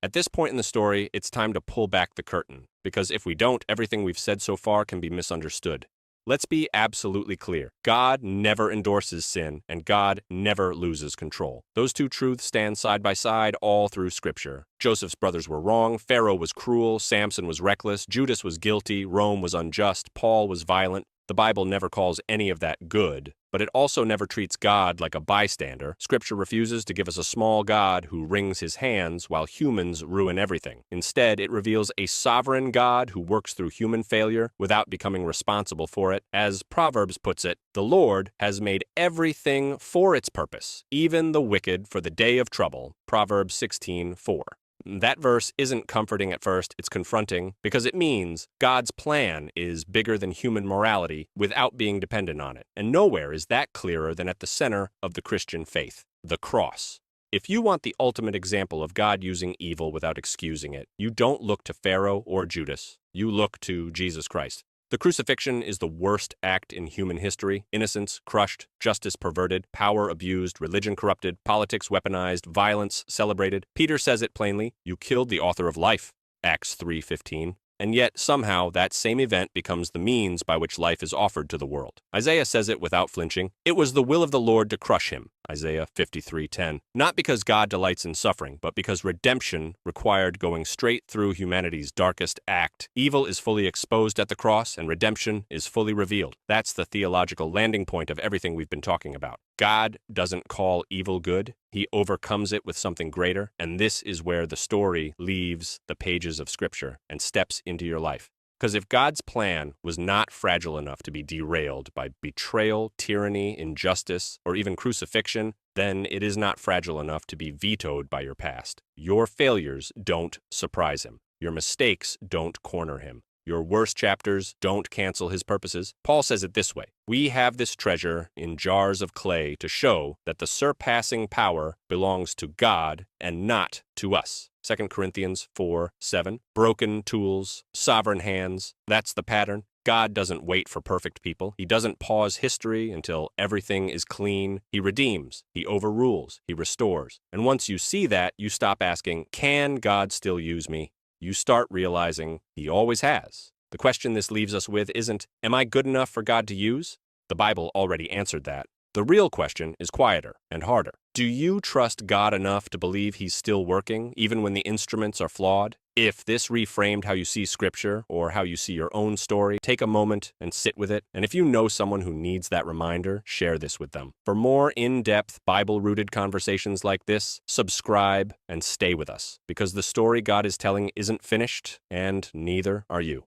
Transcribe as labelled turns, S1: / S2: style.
S1: At this point in the story, it's time to pull back the curtain, because if we don't, everything we've said so far can be misunderstood. Let's be absolutely clear. God never endorses sin, and God never loses control. Those two truths stand side by side all through Scripture. Joseph's brothers were wrong, Pharaoh was cruel, Samson was reckless, Judas was guilty, Rome was unjust, Paul was violent. The Bible never calls any of that good, but it also never treats God like a bystander. Scripture refuses to give us a small God who wrings his hands while humans ruin everything. Instead, it reveals a sovereign God who works through human failure without becoming responsible for it. As Proverbs puts it, the Lord has made everything for its purpose, even the wicked for the day of trouble. Proverbs 16:4. That verse isn't comforting at first, it's confronting, because it means God's plan is bigger than human morality without being dependent on it. And nowhere is that clearer than at the center of the Christian faith, the cross. If you want the ultimate example of God using evil without excusing it, you don't look to Pharaoh or Judas. You look to Jesus Christ. The crucifixion is the worst act in human history. Innocence crushed, justice perverted, power abused, religion corrupted, politics weaponized, violence celebrated. Peter says it plainly, you killed the author of life, Acts 3:15. And yet, somehow, that same event becomes the means by which life is offered to the world. Isaiah says it without flinching. It was the will of the Lord to crush him, Isaiah 53:10. Not because God delights in suffering, but because redemption required going straight through humanity's darkest act. Evil is fully exposed at the cross, and redemption is fully revealed. That's the theological landing point of everything we've been talking about. God doesn't call evil good. He overcomes it with something greater, and this is where the story leaves the pages of Scripture and steps into your life. Because if God's plan was not fragile enough to be derailed by betrayal, tyranny, injustice, or even crucifixion, then it is not fragile enough to be vetoed by your past. Your failures don't surprise him. Your mistakes don't corner him. Your worst chapters don't cancel his purposes. Paul says it this way, we have this treasure in jars of clay to show that the surpassing power belongs to God and not to us. 2 Corinthians 4:7. Broken tools, sovereign hands, that's the pattern. God doesn't wait for perfect people. He doesn't pause history until everything is clean. He redeems, he overrules, he restores. And once you see that, you stop asking, can God still use me? You start realizing he always has. The question this leaves us with isn't, am I good enough for God to use? The Bible already answered that. The real question is quieter and harder. Do you trust God enough to believe he's still working, even when the instruments are flawed? If this reframed how you see Scripture or how you see your own story, take a moment and sit with it. And if you know someone who needs that reminder, share this with them. For more in-depth, Bible-rooted conversations like this, subscribe and stay with us, because the story God is telling isn't finished, and neither are you.